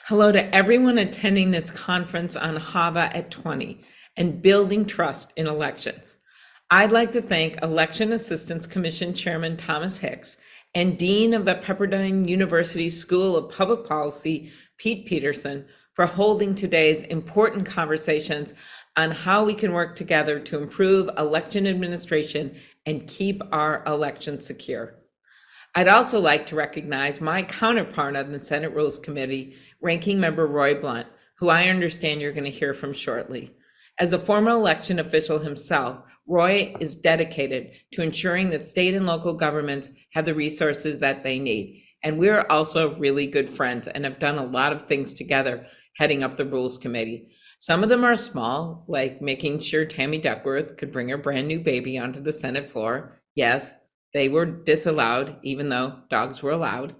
Hello to everyone attending this conference on HAVA at 20 and building trust in elections. I'd like to thank Election Assistance Commission Chairman Thomas Hicks and Dean of the Pepperdine University School of Public Policy, Pete Peterson, for holding today's important conversations on how we can work together to improve election administration and keep our elections secure. I'd also like to recognize my counterpart on the Senate Rules Committee, Ranking Member Roy Blunt, who I understand you're going to hear from shortly. As a former election official himself, Roy is dedicated to ensuring that state and local governments have the resources that they need. And we're also really good friends and have done a lot of things together heading up the Rules Committee. Some of them are small, like making sure Tammy Duckworth could bring her brand new baby onto the Senate floor. Yes, they were disallowed, even though dogs were allowed,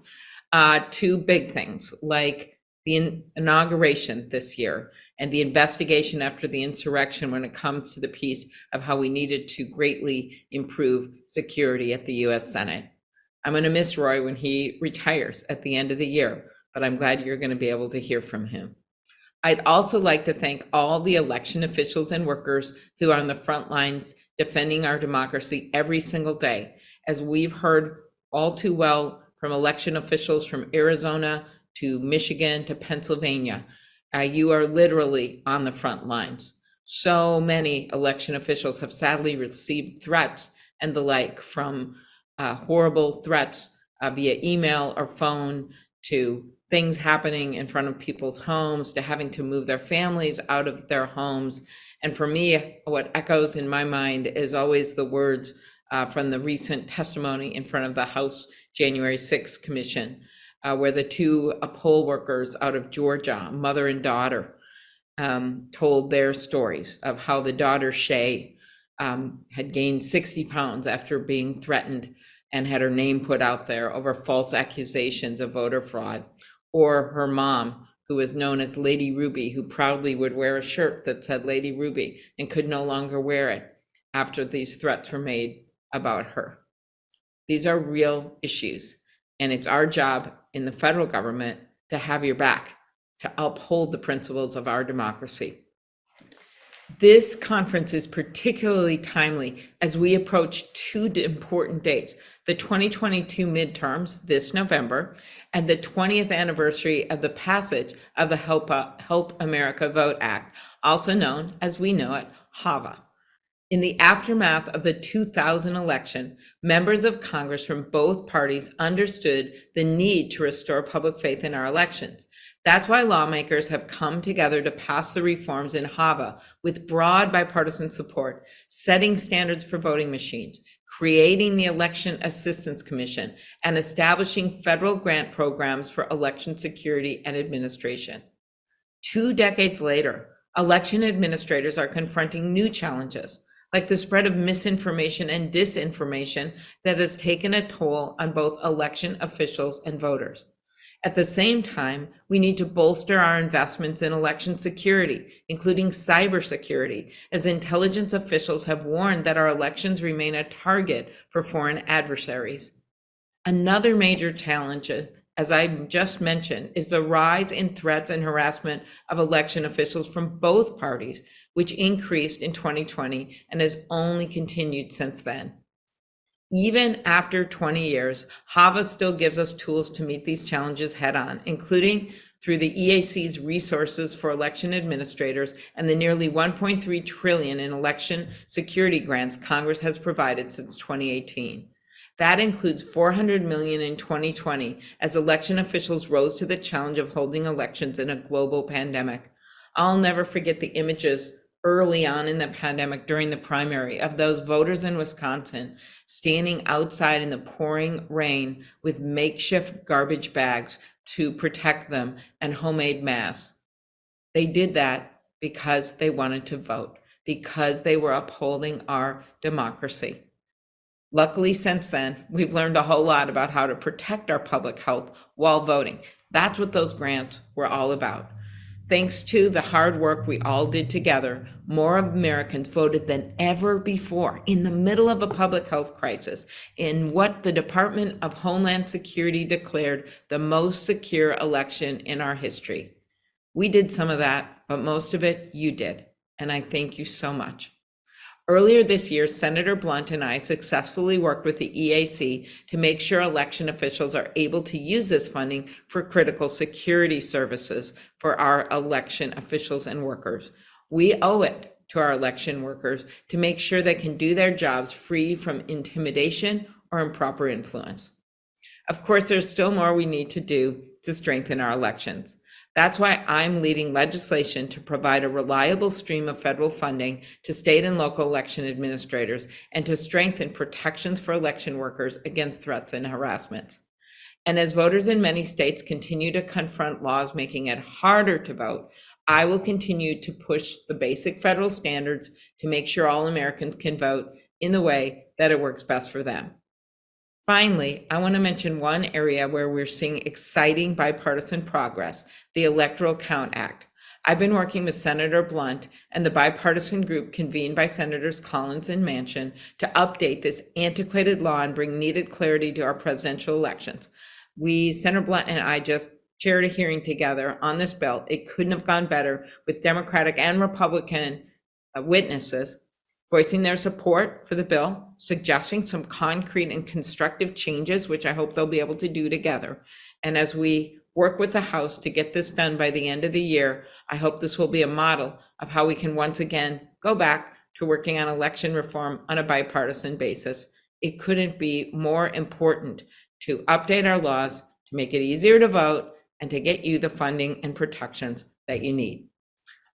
to big things like the inauguration this year and the investigation after the insurrection when it comes to the piece of how we needed to greatly improve security at the US Senate. I'm going to miss Roy when he retires at the end of the year, but I'm glad you're going to be able to hear from him. I'd also like to thank all the election officials and workers who are on the front lines defending our democracy every single day. As we've heard all too well from election officials from Arizona to Michigan to Pennsylvania, you are literally on the front lines. So many election officials have sadly received threats and the like, from horrible threats via email or phone, to things happening in front of people's homes, to having to move their families out of their homes. And for me, what echoes in my mind is always the words from the recent testimony in front of the House January 6th Commission, where the two poll workers out of Georgia, mother and daughter, told their stories of how the daughter, Shay, had gained 60 pounds after being threatened and had her name put out there over false accusations of voter fraud, or her mom, who was known as Lady Ruby, who proudly would wear a shirt that said Lady Ruby and could no longer wear it after these threats were made about her. These are real issues, and it's our job in the federal government to have your back, to uphold the principles of our democracy. This conference is particularly timely as we approach two important dates: the 2022 midterms this November and the 20th anniversary of the passage of the Help America Vote Act, also known as we know it, HAVA. In the aftermath of the 2000 election, members of Congress from both parties understood the need to restore public faith in our elections. That's why lawmakers have come together to pass the reforms in HAVA with broad bipartisan support, setting standards for voting machines, creating the Election Assistance Commission, and establishing federal grant programs for election security and administration. 2 decades later, election administrators are confronting new challenges, like the spread of misinformation and disinformation that has taken a toll on both election officials and voters. At the same time, we need to bolster our investments in election security, including cybersecurity, as intelligence officials have warned that our elections remain a target for foreign adversaries. Another major challenge, as I just mentioned, is the rise in threats and harassment of election officials from both parties, which increased in 2020 and has only continued since then. Even after 20 years, HAVA still gives us tools to meet these challenges head on, including through the EAC's resources for election administrators and the nearly $1.3 trillion in election security grants Congress has provided since 2018. That includes $400 million in 2020 as election officials rose to the challenge of holding elections in a global pandemic. I'll never forget the images early on in the pandemic during the primary of those voters in Wisconsin standing outside in the pouring rain with makeshift garbage bags to protect them and homemade masks. They did that because they wanted to vote, because they were upholding our democracy. Luckily, since then, we've learned a whole lot about how to protect our public health while voting. That's what those grants were all about. Thanks to the hard work we all did together, more Americans voted than ever before in the middle of a public health crisis in what the Department of Homeland Security declared the most secure election in our history. We did some of that, but most of it you did, and I thank you so much. Earlier this year, Senator Blunt and I successfully worked with the EAC to make sure election officials are able to use this funding for critical security services for our election officials and workers. We owe it to our election workers to make sure they can do their jobs free from intimidation or improper influence. Of course, there's still more we need to do to strengthen our elections. That's why I'm leading legislation to provide a reliable stream of federal funding to state and local election administrators and to strengthen protections for election workers against threats and harassment. And as voters in many states continue to confront laws making it harder to vote, I will continue to push the basic federal standards to make sure all Americans can vote in the way that it works best for them. Finally, I want to mention one area where we're seeing exciting bipartisan progress, the Electoral Count Act. I've been working with Senator Blunt and the bipartisan group convened by Senators Collins and Manchin to update this antiquated law and bring needed clarity to our presidential elections. Senator Blunt and I just chaired a hearing together on this bill. It couldn't have gone better, with Democratic and Republican witnesses voicing their support for the bill, suggesting some concrete and constructive changes, which I hope they'll be able to do together. And as we work with the House to get this done by the end of the year, I hope this will be a model of how we can once again go back to working on election reform on a bipartisan basis. It couldn't be more important to update our laws, to make it easier to vote, and to get you the funding and protections that you need.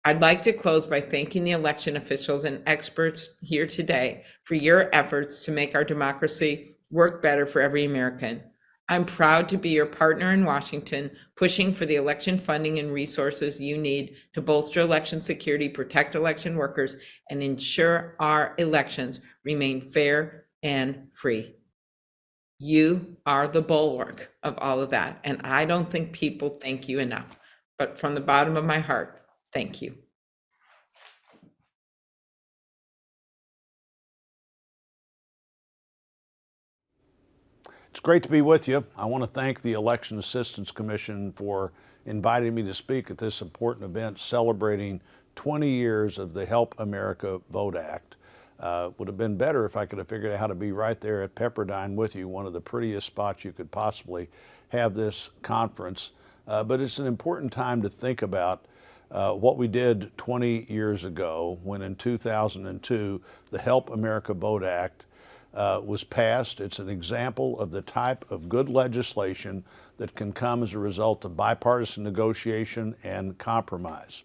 I'd like to close by thanking the election officials and experts here today for your efforts to make our democracy work better for every American. I'm proud to be your partner in Washington, pushing for the election funding and resources you need to bolster election security, protect election workers, and ensure our elections remain fair and free. You are the bulwark of all of that, and I don't think people thank you enough. But from the bottom of my heart, thank you. It's great to be with you. I want to thank the Election Assistance Commission for inviting me to speak at this important event celebrating 20 years of the Help America Vote Act. Would have been better if I could have figured out how to be right there at Pepperdine with you, one of the prettiest spots you could possibly have this conference. But it's an important time to think about what we did 20 years ago when in 2002 the Help America Vote Act was passed. It's an example of the type of good legislation that can come as a result of bipartisan negotiation and compromise.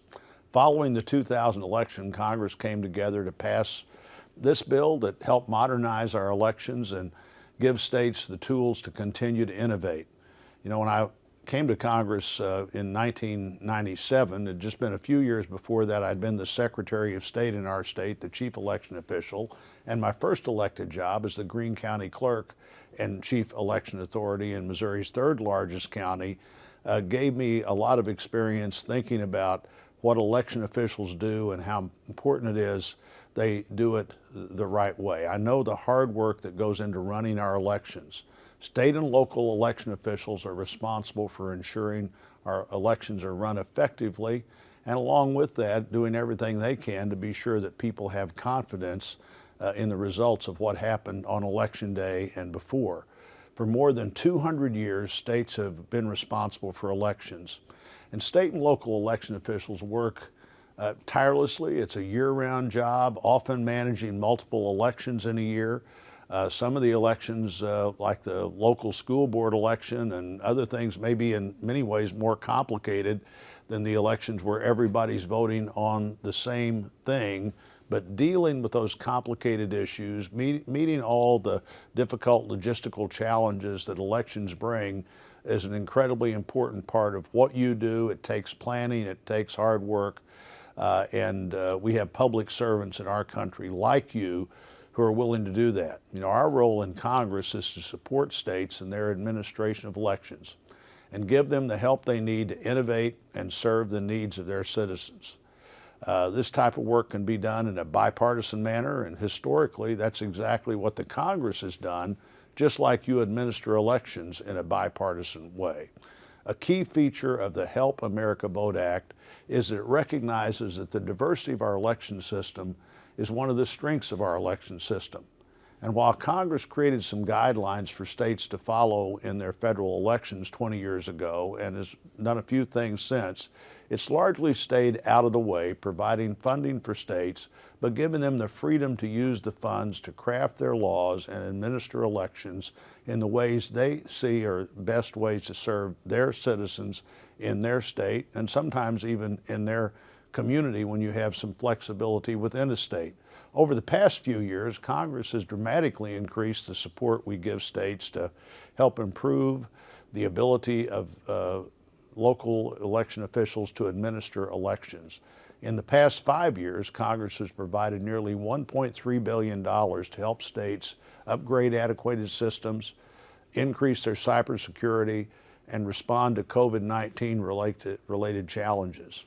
Following the 2000 election, Congress came together to pass this bill that helped modernize our elections and give states the tools to continue to innovate. You know, when I came to Congress in 1997, it had just been a few years before that I'd been the Secretary of State in our state, the chief election official, and my first elected job as the Greene County Clerk and Chief Election Authority in Missouri's third largest county gave me a lot of experience thinking about what election officials do and how important it is they do it the right way. I know the hard work that goes into running our elections. State and local election officials are responsible for ensuring our elections are run effectively, and along with that, doing everything they can to be sure that people have confidence in the results of what happened on Election Day and before. For more than 200 years, states have been responsible for elections, and state and local election officials work tirelessly. It's a year-round job, often managing multiple elections in a year. Some of the elections, like the local school board election and other things, may be in many ways more complicated than the elections where everybody's voting on the same thing. But dealing with those complicated issues, meeting all the difficult logistical challenges that elections bring is an incredibly important part of what you do. It takes planning, it takes hard work, and we have public servants in our country like you who are willing to do that. You know, our role in Congress is to support states in their administration of elections and give them the help they need to innovate and serve the needs of their citizens. This type of work can be done in a bipartisan manner, and historically that's exactly what the Congress has done, just like you administer elections in a bipartisan way. A key feature of the Help America Vote Act is that it recognizes that the diversity of our election system is one of the strengths of our election system. And while Congress created some guidelines for states to follow in their federal elections 20 years ago and has done a few things since, it's largely stayed out of the way, providing funding for states, but giving them the freedom to use the funds to craft their laws and administer elections in the ways they see are best ways to serve their citizens in their state, and sometimes even in their community when you have some flexibility within a state. Over the past few years, Congress has dramatically increased the support we give states to help improve the ability of local election officials to administer elections. In the past 5 years, Congress has provided nearly $1.3 billion to help states upgrade antiquated systems, increase their cybersecurity, and respond to COVID-19 related challenges.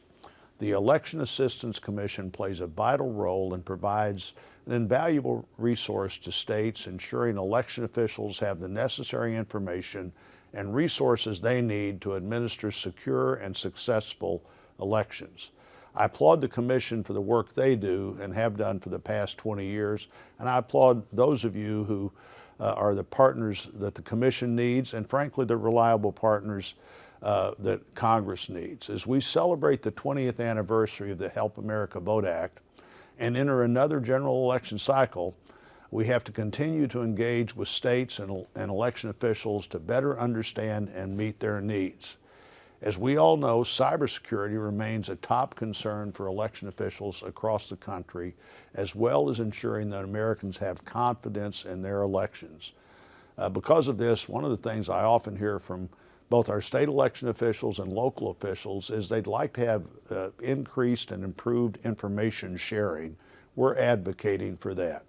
The Election Assistance Commission plays a vital role and provides an invaluable resource to states, ensuring election officials have the necessary information and resources they need to administer secure and successful elections. I applaud the Commission for the work they do and have done for the past 20 years, and I applaud those of you who are the partners that the Commission needs, and frankly, the reliable partners that Congress needs. As we celebrate the 20th anniversary of the Help America Vote Act and enter another general election cycle, we have to continue to engage with states and election officials to better understand and meet their needs. As we all know, cybersecurity remains a top concern for election officials across the country, as well as ensuring that Americans have confidence in their elections. Because of this, one of the things I often hear from both our state election officials and local officials is they'd like to have increased and improved information sharing. We're advocating for that.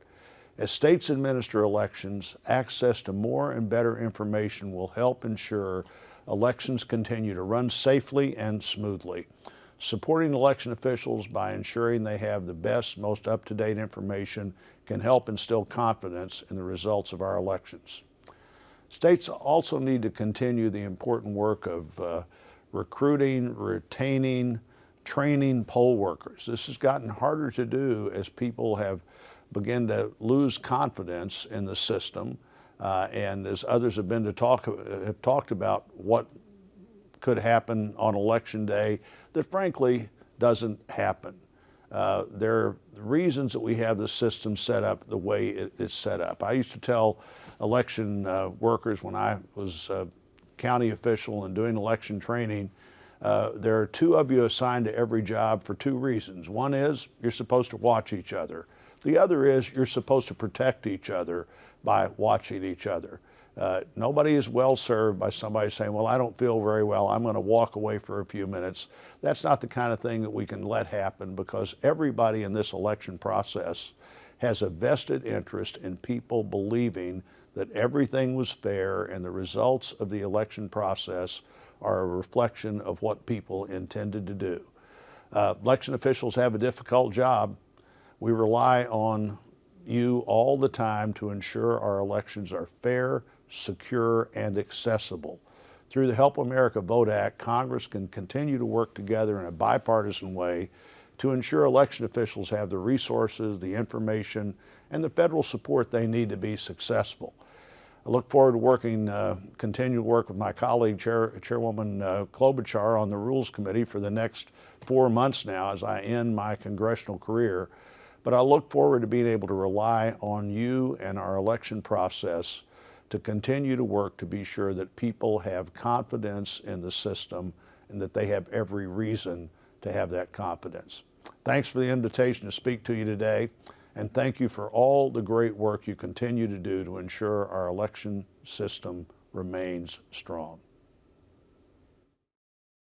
As states administer elections, access to more and better information will help ensure elections continue to run safely and smoothly. Supporting election officials by ensuring they have the best, most up-to-date information can help instill confidence in the results of our elections. States also need to continue the important work of recruiting, retaining, training poll workers. This has gotten harder to do as people have begun to lose confidence in the system, and as others have talked about what could happen on election day that frankly doesn't happen. There are reasons that we have the system set up the way it's set up. I used to tell election workers when I was a county official and doing election training, there are two of you assigned to every job for two reasons. One is you're supposed to watch each other. The other is you're supposed to protect each other by watching each other. Nobody is well served by somebody saying, well, I don't feel very well, I'm going to walk away for a few minutes. That's not the kind of thing that we can let happen, because everybody in this election process has a vested interest in people believing that everything was fair and the results of the election process are a reflection of what people intended to do. Election officials have a difficult job. We rely on you all the time to ensure our elections are fair, secure, and accessible. Through the Help America Vote Act, Congress can continue to work together in a bipartisan way to ensure election officials have the resources, the information, and the federal support they need to be successful. I look forward to continue to work with my colleague, Chairwoman Klobuchar, on the Rules Committee for the next 4 months now as I end my congressional career. But I look forward to being able to rely on you and our election process to continue to work to be sure that people have confidence in the system and that they have every reason to have that confidence. Thanks for the invitation to speak to you today, and thank you for all the great work you continue to do to ensure our election system remains strong.